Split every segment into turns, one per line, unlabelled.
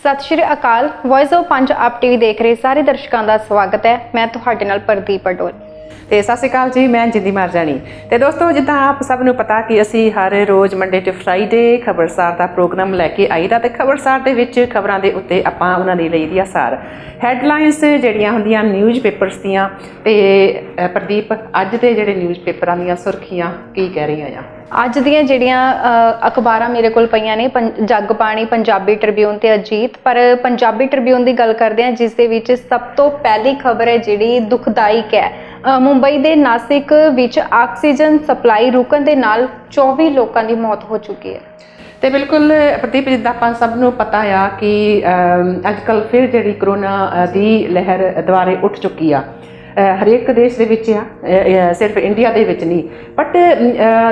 ਸਤਿ ਸ਼੍ਰੀ ਅਕਾਲ। Voice of Punjab TV ਦੇਖ ਰਹੇ ਸਾਰੇ ਦਰਸ਼ਕਾਂ ਦਾ ਸਵਾਗਤ ਹੈ। ਮੈਂ ਤੁਹਾਡੇ ਨਾਲ ਪ੍ਰਦੀਪ ਪਟੋਲ
ਤੇ ਸਤਿ ਸ਼੍ਰੀ ਅਕਾਲ ਜੀ, ਮੈਂ ਜਿੰਦੀ ਮਾਰਜਾਣੀ। ਤੇ ਦੋਸਤੋ, ਜਿੱਦਾਂ ਆਪ ਸਭ ਨੂੰ ਪਤਾ ਕਿ ਅਸੀਂ ਹਰ ਰੋਜ਼ ਮੰਡੇ ਟੂ ਫਰਾਈਡੇ ਖਬਰਸਾਰ ਦਾ ਪ੍ਰੋਗਰਾਮ ਲੈ ਕੇ ਆਈਦਾ ਤੇ ਖਬਰਸਾਰ ਦੇ ਵਿੱਚ ਖਬਰਾਂ ਦੇ ਉੱਤੇ ਆਪਾਂ ਉਹਨਾਂ ਦੀ ਲਈ ਦੀ ਸਾਰ ਹੈਡਲਾਈਨਸ ਜਿਹੜੀਆਂ ਹੁੰਦੀਆਂ ਨਿਊਜ਼ ਪੇਪਰਸ ਦੀਆਂ। ਤੇ ਪ੍ਰਦੀਪ, ਅੱਜ ਦੇ ਜਿਹੜੇ ਨਿਊਜ਼ ਪੇਪਰਾਂ ਦੀਆਂ ਸੁਰਖੀਆਂ ਕੀ ਕਹਿ ਰਹੀਆਂ ਆ?
ਅੱਜ ਦੀਆਂ ਜਿਹੜੀਆਂ ਅਖਬਾਰਾਂ ਮੇਰੇ ਕੋਲ ਪਈਆਂ ਨੇ, ਜਗਬਾਣੀ, ਪੰਜਾਬੀ ਟ੍ਰਿਬਿਊਨ ਤੇ ਅਜੀਤ। ਪਰ ਪੰਜਾਬੀ ਟ੍ਰਿਬਿਊਨ ਦੀ ਗੱਲ ਕਰਦੇ ਹਾਂ, ਜਿਸ ਦੇ ਵਿੱਚ ਸਭ ਤੋਂ ਪਹਿਲੀ ਖਬਰ ਹੈ ਜਿਹੜੀ ਦੁਖਦਾਇਕ ਹੈ। ਮੁੰਬਈ ਦੇ ਨਾਸਿਕ ਵਿੱਚ ਆਕਸੀਜਨ ਸਪਲਾਈ ਰੁਕਣ ਦੇ ਨਾਲ 24 ਲੋਕਾਂ ਦੀ ਮੌਤ ਹੋ ਚੁੱਕੀ ਹੈ।
ਤੇ ਬਿਲਕੁਲ ਪ੍ਰਦੀਪ, ਜਿੱਦਾਂ ਆਪਾਂ ਸਭ ਨੂੰ ਪਤਾ ਆ ਕਿ ਅੱਜ ਕੱਲ੍ਹ ਫਿਰ ਜਿਹੜੀ ਕਰੋਨਾ ਦੀ ਲਹਿਰ ਦੁਆਰੇ ਉੱਠ ਚੁੱਕੀ ਆ। ਹਰੇਕ ਦੇਸ਼ ਦੇ ਵਿੱਚ ਆ, ਸਿਰਫ ਇੰਡੀਆ ਦੇ ਵਿੱਚ ਨਹੀਂ। ਬਟ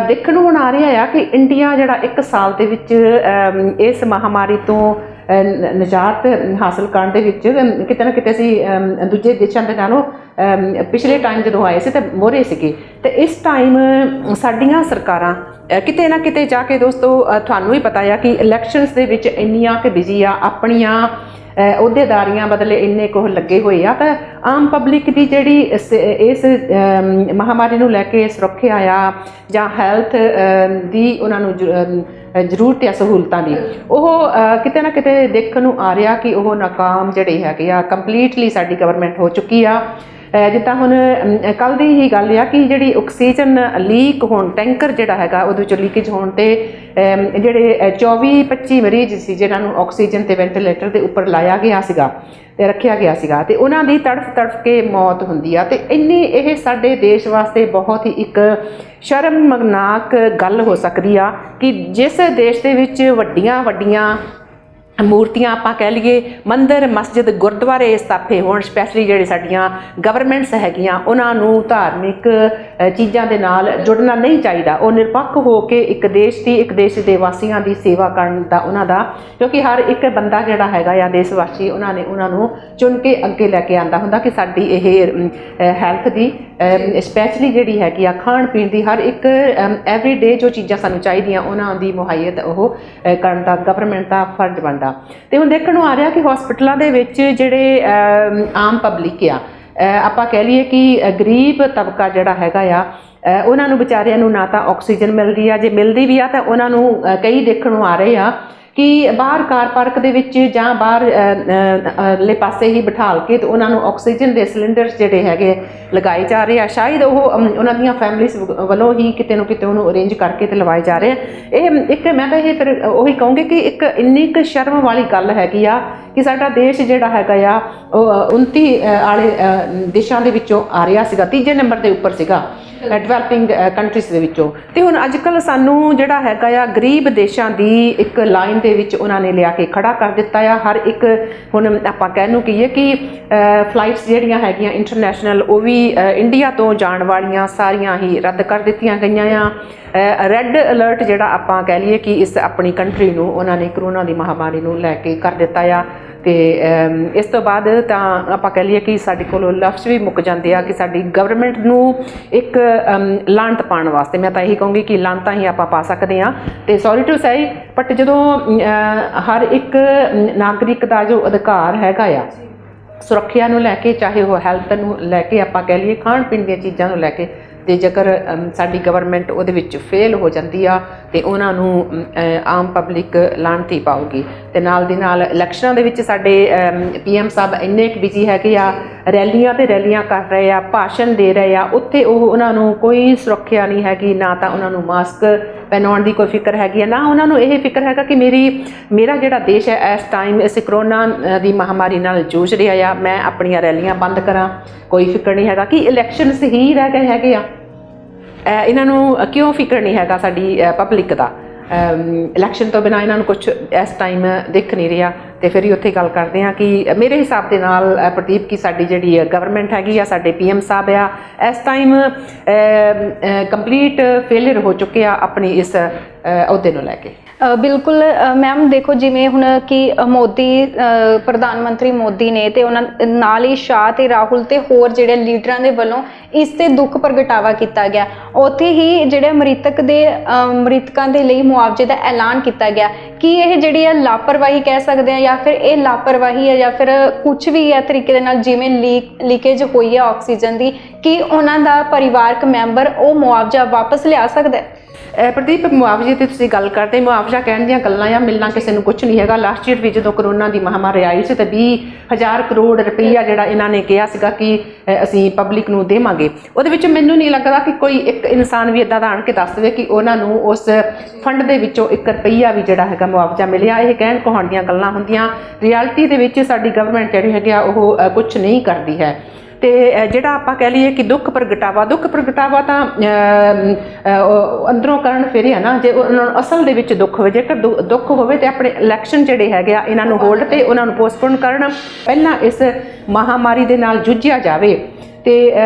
ਦੇਖਣ ਨੂੰ ਹੁਣ ਆ ਰਿਹਾ ਆ ਕਿ ਇੰਡੀਆ ਜਿਹੜਾ 1 ਸਾਲ ਦੇ ਵਿੱਚ ਇਸ ਮਹਾਮਾਰੀ ਤੋਂ ਨਿਜਾਤ ਹਾਸਲ ਕਰਨ ਦੇ ਵਿੱਚ ਕਿਤੇ ਨਾ ਕਿਤੇ ਅਸੀਂ ਦੂਜੇ ਦੇਸ਼ਾਂ ਦੇ ਨਾਲੋਂ ਪਿਛਲੇ ਟਾਈਮ ਜਦੋਂ ਆਏ ਸੀ ਤਾਂ ਮੋਹਰੇ ਸੀਗੇ। ਤੇ ਇਸ ਟਾਈਮ ਸਾਡੀਆਂ ਸਰਕਾਰਾਂ ਕਿਤੇ ਨਾ ਕਿਤੇ ਜਾ ਕੇ, ਦੋਸਤੋ ਤੁਹਾਨੂੰ ਵੀ ਪਤਾ ਆ ਕਿ ਇਲੈਕਸ਼ਨਸ ਦੇ ਵਿੱਚ ਇੰਨੀਆਂ ਕਿ ਬਿਜ਼ੀ ਆ, ਆਪਣੀਆਂ ਅਹੁਦੇਦਾਰੀਆਂ ਬਦਲੇ ਇੰਨੇ ਕੁ ਲੱਗੇ ਹੋਏ ਆ। ਤਾਂ ਆਮ ਪਬਲਿਕ ਦੀ ਜਿਹੜੀ ਇਸ ਮਹਾਮਾਰੀ ਨੂੰ ਲੈ ਕੇ ਸੁਰੱਖਿਆ ਆ ਜਾਂ ਹੈਲਥ ਦੀ ਉਹਨਾਂ ਨੂੰ ਜ਼ਰੂਰਤ ਆ ਸਹੂਲਤਾਂ ਦੀ, ਉਹ ਕਿਤੇ ਨਾ ਕਿਤੇ ਦੇਖਣ ਨੂੰ ਆ ਰਿਹਾ ਕਿ ਉਹ ਨਾਕਾਮ ਜਿਹੜੇ ਹੈਗੇ ਆ। ਕੰਪਲੀਟਲੀ ਸਾਡੀ ਗਵਰਨਮੈਂਟ ਹੋ ਚੁੱਕੀ ਆ। ਜਿੱਦਾਂ ਹੁਣ ਕੱਲ੍ਹ ਦੀ ਹੀ ਗੱਲ ਆ ਕਿ ਜਿਹੜੀ ਆਕਸੀਜਨ ਲੀਕ ਹੋਣ, ਟੈਂਕਰ ਜਿਹੜਾ ਹੈਗਾ ਉਹਦੇ ਵਿੱਚੋਂ ਲੀਕੇਜ ਹੋਣ ਤੇ ਜਿਹੜੇ 24-25 ਮਰੀਜ਼ ਸੀ ਜਿਨ੍ਹਾਂ ਨੂੰ ਆਕਸੀਜਨ ਤੇ ਵੈਂਟੀਲੇਟਰ ਦੇ ਉੱਪਰ ਲਾਇਆ ਗਿਆ ਸੀਗਾ ਤੇ ਰੱਖਿਆ ਗਿਆ ਸੀਗਾ, ਤੇ ਉਹਨਾਂ ਦੀ ਤੜਫ ਕੇ ਮੌਤ ਹੁੰਦੀ ਆ। ਤੇ ਇੰਨੀ ਇਹ ਸਾਡੇ ਦੇਸ਼ ਵਾਸਤੇ ਬਹੁਤ ਹੀ ਇੱਕ ਸ਼ਰਮਨਾਕ ਗੱਲ ਹੋ ਸਕਦੀ ਆ ਕਿ ਜਿਸ ਦੇਸ਼ ਦੇ ਵਿੱਚ ਵੱਡੀਆਂ ਮੂਰਤੀਆਂ, ਆਪਾਂ ਕਹਿ ਲਈਏ ਮੰਦਿਰ, ਮਸਜਿਦ, ਗੁਰਦੁਆਰੇ ਸਥਾਪੇ ਹੋਣ, ਸਪੈਸ਼ਲੀ ਜਿਹੜੇ ਸਾਡੀਆਂ ਗਵਰਨਮੈਂਟਸ ਹੈਗੀਆਂ, ਉਹਨਾਂ ਨੂੰ ਧਾਰਮਿਕ ਚੀਜ਼ਾਂ ਦੇ ਨਾਲ ਜੁੜਨਾ ਨਹੀਂ ਚਾਹੀਦਾ। ਉਹ ਨਿਰਪੱਖ ਹੋ ਕੇ ਇੱਕ ਦੇਸ਼ ਦੇ ਵਾਸੀਆਂ ਦੀ ਸੇਵਾ ਕਰਨ ਦਾ ਉਹਨਾਂ ਦਾ, ਕਿਉਂਕਿ ਹਰ ਇੱਕ ਬੰਦਾ ਜਿਹੜਾ ਹੈਗਾ ਆ ਦੇਸ਼ ਵਾਸੀ, ਉਹਨਾਂ ਨੂੰ ਚੁਣ ਕੇ ਅੱਗੇ ਲੈ ਕੇ ਆਉਂਦਾ ਹੁੰਦਾ ਕਿ ਸਾਡੀ ਇਹ ਹੈਲਥ ਦੀ ਸਪੈਸ਼ਲੀ ਜਿਹੜੀ ਹੈਗੀ ਆ ਖਾਣ ਪੀਣ ਦੀ ਹਰ ਇੱਕ ਐਵਰੀ ਡੇ ਜੋ ਚੀਜ਼ਾਂ ਸਾਨੂੰ ਚਾਹੀਦੀਆਂ ਉਹਨਾਂ ਦੀ ਮੁਹੱਈਆ ਉਹ ਕਰਨ ਦਾ ਗਵਰਨਮੈਂਟ ਦਾ ਫਰਜ਼ ਬਣਦਾ। ਤੇ ਹੁਣ ਦੇਖਣ ਨੂੰ ਆ ਰਿਹਾ ਕਿ ਹਸਪਤਾਲਾਂ ਦੇ ਵਿੱਚ ਜਿਹੜੇ ਆਮ ਪਬਲਿਕ ਆ, ਆਪਾਂ ਕਹਿ ਲਈਏ ਕਿ ਗਰੀਬ ਤਬਕਾ ਜਿਹੜਾ ਹੈਗਾ ਆ, ਉਹਨਾਂ ਨੂੰ ਵਿਚਾਰਿਆਂ ਨੂੰ ਨਾ ਤਾਂ ਆਕਸੀਜਨ ਮਿਲਦੀ ਆ, ਜੇ ਮਿਲਦੀ ਵੀ ਆ ਤਾਂ ਉਹਨਾਂ ਨੂੰ ਕਈ ਦੇਖਣ ਨੂੰ ਆ ਰਹੇ ਆ ਕਿ ਬਾਹਰ ਕਾਰ ਪਾਰਕ ਦੇ ਵਿੱਚ ਜਾਂ ਬਾਹਰਲੇ ਪਾਸੇ ਹੀ ਬਿਠਾਲ ਕੇ ਤੇ ਉਹਨਾਂ ਨੂੰ ਆਕਸੀਜਨ ਦੇ ਸਿਲੰਡਰਸ ਜਿਹੜੇ ਹੈਗੇ ਲਗਾਏ ਜਾ ਰਹੇ ਆ। ਸ਼ਾਇਦ ਉਹ ਉਹਨਾਂ ਦੀਆਂ ਫੈਮਲੀਜ਼ ਵੱਲੋਂ ਹੀ ਕਿਤੇ ਨੂੰ ਕਿਤੇ ਉਹਨੂੰ ਅਰੇਂਜ ਕਰਕੇ ਤੇ ਲਵਾਏ ਜਾ ਰਹੇ ਆ। ਇਹ ਇੱਕ, ਮੈਂ ਤਾਂ ਇਹ ਫਿਰ ਉਹੀ ਕਹੂੰਗੀ ਕਿ ਇੱਕ ਇੰਨੀ ਕੁ ਸ਼ਰਮ ਵਾਲੀ ਗੱਲ ਹੈਗੀ ਆ ਕਿ ਸਾਡਾ ਦੇਸ਼ ਜਿਹੜਾ ਹੈਗਾ ਆ ਉਹ 29 ਵਾਲੇ ਦੇਸ਼ਾਂ ਦੇ ਵਿੱਚੋਂ ਆ ਰਿਹਾ ਸੀਗਾ, 3 ਨੰਬਰ ਦੇ ਉੱਪਰ ਸੀਗਾ ਡਿਵੈਲਪਿੰਗ ਕੰਟਰੀਜ਼ ਦੇ ਵਿੱਚੋਂ। ਤੇ ਹੁਣ ਅੱਜ ਕੱਲ੍ਹ ਸਾਨੂੰ ਜਿਹੜਾ ਹੈਗਾ ਆ ਗਰੀਬ ਦੇਸ਼ਾਂ ਦੀ ਇੱਕ ਲਾਈਨ ਦੇ ਵਿੱਚ ਉਹਨਾਂ ਨੇ ਲਿਆ ਕੇ ਖੜਾ ਕਰ ਦਿੱਤਾ ਆ। ਹਰ ਇੱਕ ਹੁਣ ਆਪਾਂ ਕਹਿ ਨੂੰ ਕਹੀਏ ਕਿ ਫਲਾਈਟਸ ਜਿਹੜੀਆਂ ਹੈਗੀਆਂ ਇੰਟਰਨੈਸ਼ਨਲ, ਉਹ ਵੀ ਇੰਡੀਆ ਤੋਂ ਜਾਣ ਵਾਲੀਆਂ ਸਾਰੀਆਂ ਹੀ ਰੱਦ ਕਰ ਦਿੱਤੀਆਂ ਗਈਆਂ ਆ। ਰੈੱਡ ਅਲਰਟ ਜਿਹੜਾ ਆਪਾਂ ਕਹਿ ਲਈਏ ਕਿ ਇਸ ਆਪਣੀ ਕੰਟਰੀ ਨੂੰ ਉਹਨਾਂ ਨੇ ਕਰੋਨਾ ਦੀ ਮਹਾਮਾਰੀ ਨੂੰ ਲੈ ਕੇ ਕਰ ਦਿੱਤਾ ਆ। ਤੇ ਇਸ ਤੋਂ ਬਾਅਦ ਤਾਂ ਆਪਾਂ ਕਹਿ ਲਈਏ ਕਿ ਸਾਡੇ ਕੋਲੋਂ ਲਫ਼ਜ਼ ਵੀ ਮੁੱਕ ਜਾਂਦੇ ਆ ਕਿ ਸਾਡੀ ਗਵਰਨਮੈਂਟ ਨੂੰ ਇੱਕ ਲਾਹਨਤ ਪਾਉਣ ਵਾਸਤੇ। ਮੈਂ ਤਾਂ ਇਹੀ ਕਹੂੰਗੀ ਕਿ ਲਾਹਨਤਾਂ ਹੀ ਆਪਾਂ ਪਾ ਸਕਦੇ ਹਾਂ। ਤੇ ਸੌਰੀ ਟੂ ਸੇ, ਬਟ ਜਦੋਂ ਹਰ ਇੱਕ ਨਾਗਰਿਕ ਦਾ ਜੋ ਅਧਿਕਾਰ ਹੈਗਾ ਆ ਸੁਰੱਖਿਆ ਨੂੰ ਲੈ ਕੇ, ਚਾਹੇ ਉਹ ਹੈਲਥ ਨੂੰ ਲੈ ਕੇ, ਆਪਾਂ ਕਹਿ ਲਈਏ ਖਾਣ ਪੀਣ ਦੀਆਂ ਚੀਜ਼ਾਂ ਨੂੰ ਲੈ ਕੇ, ਤੇ ਜੇਕਰ ਸਾਡੀ ਗਵਰਨਮੈਂਟ ਉਹਦੇ ਵਿੱਚ ਫੇਲ ਹੋ ਜਾਂਦੀ ਆ ਤੇ ਉਹਨਾਂ ਨੂੰ ਆਮ ਪਬਲਿਕ ਲਾਹਨਤ ਹੀ ਪਾਊਗੀ। ਤੇ ਨਾਲ ਦੀ ਨਾਲ ਇਲੈਕਸ਼ਨਾਂ ਦੇ ਵਿੱਚ ਸਾਡੇ PM ਸਾਹਿਬ ਇੰਨੇ ਕੁ ਬਿਜ਼ੀ ਹੈਗੇ ਆ, ਰੈਲੀਆਂ ਕਰ ਰਹੇ ਆ, ਭਾਸ਼ਣ ਦੇ ਰਹੇ ਆ। ਉੱਥੇ ਉਹਨਾਂ ਨੂੰ ਕੋਈ ਸੁਰੱਖਿਆ ਨਹੀਂ ਹੈਗੀ, ਨਾ ਤਾਂ ਉਹਨਾਂ ਨੂੰ ਮਾਸਕ ਪਹਿਨਾਉਣ ਦੀ ਕੋਈ ਫਿਕਰ ਹੈਗੀ ਹੈ, ਨਾ ਉਹਨਾਂ ਨੂੰ ਇਹ ਫਿਕਰ ਹੈਗਾ ਕਿ ਮੇਰਾ ਜਿਹੜਾ ਦੇਸ਼ ਹੈ ਇਸ ਟਾਈਮ ਇਸ ਕਰੋਨਾ ਦੀ ਮਹਾਮਾਰੀ ਨਾਲ ਜੂਝ ਰਿਹਾ ਆ, ਮੈਂ ਆਪਣੀਆਂ ਰੈਲੀਆਂ ਬੰਦ ਕਰਾਂ। ਕੋਈ ਫਿਕਰ ਨਹੀਂ ਹੈਗਾ ਕਿ ਇਲੈਕਸ਼ਨਸ ਹੀ ਰਹਿ ਗਏ ਹੈਗੇ ਆ। ਇਹਨਾਂ ਨੂੰ ਕਿਉਂ ਫਿਕਰ ਨਹੀਂ ਹੈਗਾ ਸਾਡੀ ਪਬਲਿਕ ਦਾ? ਇਲੈਕਸ਼ਨ ਤੋਂ ਬਿਨਾਂ ਇਹਨਾਂ ਨੂੰ ਕੁਝ ਇਸ ਟਾਈਮ ਦਿਖ ਨਹੀਂ ਰਿਹਾ। ਤੇ ਫਿਰ ਹੀ ਉੱਥੇ ਗੱਲ ਕਰਦੇ ਹਾਂ ਕਿ ਮੇਰੇ ਹਿਸਾਬ ਦੇ ਨਾਲ ਪ੍ਰਦੀਪ ਕਿ ਸਾਡੀ ਜਿਹੜੀ ਗਵਰਨਮੈਂਟ ਹੈਗੀ ਆ, ਸਾਡੇ PM ਸਾਹਿਬ ਆ, ਇਸ ਟਾਈਮ ਕੰਪਲੀਟ ਫੇਲਿਅਰ ਹੋ ਚੁੱਕੇ ਆ ਆਪਣੀ ਇਸ ਅਹੁਦੇ ਨੂੰ ਲੈ ਕੇ।
ਬਿਲਕੁਲ ਮੈਮ, ਦੇਖੋ ਜਿਵੇਂ ਹੁਣ ਕਿ ਮੋਦੀ ਪ੍ਰਧਾਨ ਮੰਤਰੀ ਮੋਦੀ ਨੇ ਤੇ ਉਹਨਾਂ ਨਾਲ ਹੀ ਸ਼ਾਹ ਤੇ ਰਾਹੁਲ ਤੇ ਹੋਰ ਜਿਹੜੇ ਲੀਡਰਾਂ ਦੇ ਵੱਲੋਂ ਇਸ ਤੇ ਦੁੱਖ ਪ੍ਰਗਟਾਵਾ ਕੀਤਾ ਗਿਆ। ਉੱਥੇ ਹੀ ਜਿਹੜੇ ਮ੍ਰਿਤਕਾਂ ਦੇ ਲਈ ਮੁਆਵਜ਼ੇ ਦਾ ਐਲਾਨ ਕੀਤਾ ਗਿਆ। ਕੀ ਇਹ ਜਿਹੜੀ ਹੈ ਲਾਪਰਵਾਹੀ ਕਹਿ ਸਕਦੇ ਆ, ਜਾਂ ਫਿਰ ਇਹ ਲਾਪਰਵਾਹੀ ਹੈ, ਜਾਂ ਫਿਰ ਕੁਝ ਵੀ ਹੈ ਤਰੀਕੇ ਦੇ ਨਾਲ ਜਿਵੇਂ ਲੀਕੇਜ ਹੋਈ ਹੈ ਆਕਸੀਜਨ ਦੀ, ਕਿ ਉਹਨਾਂ ਦਾ ਪਰਿਵਾਰਕ ਮੈਂਬਰ ਉਹ ਮੁਆਵਜ਼ਾ ਵਾਪਸ ਲਿਆ ਸਕਦਾ ਹੈ?
ਪ੍ਰਦੀਪ, ਮੁਆਵਜ਼ੇ ਤੇ ਤੁਸੀਂ ਗੱਲ ਕਰਦੇ, ਮੁਆਵਜ਼ਾ ਕਹਿਣ ਦੀਆਂ ਗੱਲਾਂ ਆ, ਮਿਲਣਾ ਕਿਸੇ ਨੂੰ ਕੁਝ ਨਹੀਂ ਹੈਗਾ। ਲਾਸਟ ਈਅਰ ਵੀ ਜਦੋਂ ਕਰੋਨਾ ਦੀ ਮਹਾਮਾਰੀ ਆਈ ਸੀ ਤੇ 20,000 ਕਰੋੜ ਰੁਪਈਆ ਜਿਹੜਾ ਇਹਨਾਂ ਨੇ ਕਿਹਾ ਸੀਗਾ ਕਿ ਅਸੀਂ ਪਬਲਿਕ ਨੂੰ ਦੇਵਾਂਗੇ, ਉਹਦੇ ਵਿੱਚ ਮੈਨੂੰ ਨਹੀਂ ਲੱਗਦਾ ਕਿ ਕੋਈ ਇੱਕ ਇਨਸਾਨ ਵੀ ਇੱਦਾਂ ਦਾ ਆਣ ਕੇ ਦੱਸ ਦੇਵੇ ਕਿ ਉਹਨਾਂ ਨੂੰ ਉਸ ਫੰਡ ਦੇ ਵਿੱਚੋਂ 1 ਰੁਪਈਆ ਵੀ ਜਿਹੜਾ ਹੈਗਾ ਮੁਆਵਜ਼ਾ ਮਿਲਿਆ। ਇਹ ਕਹਿਣ ਕਹਾਉਣ ਦੀਆਂ ਗੱਲਾਂ ਹੁੰਦੀਆਂ, ਰਿਐਲਿਟੀ ਦੇ ਵਿੱਚ ਸਾਡੀ ਗਵਰਨਮੈਂਟ ਜਿਹੜੀ ਹੈਗੀ ਆ ਉਹ ਕੁਝ ਨਹੀਂ ਕਰਦੀ ਹੈ। ਤੇ ਜਿਹੜਾ ਆਪਾਂ ਕਹਿ ਲਈਏ ਕਿ ਦੁੱਖ ਪ੍ਰਗਟਾਵਾ ਤਾਂ ਅੰਦਰੋਂ ਕਰਨ ਫਿਰ ਹੈ ਨਾ। ਜੇ ਉਹਨਾਂ ਨੂੰ ਅਸਲ ਦੇ ਵਿੱਚ ਦੁੱਖ ਹੋਵੇ, ਜੇਕਰ ਦੁੱਖ ਹੋਵੇ ਤੇ ਆਪਣੇ ਇਲੈਕਸ਼ਨ ਜਿਹੜੇ ਹੈਗੇ ਆ ਇਹਨਾਂ ਨੂੰ ਹੋਲਡ ਤੇ ਉਹਨਾਂ ਨੂੰ ਪੋਸਟਪੋਨ ਕਰਨ, ਪਹਿਲਾਂ ਇਸ ਮਹਾਮਾਰੀ ਦੇ ਨਾਲ ਜੂਝਿਆ ਜਾਵੇ ਤੇ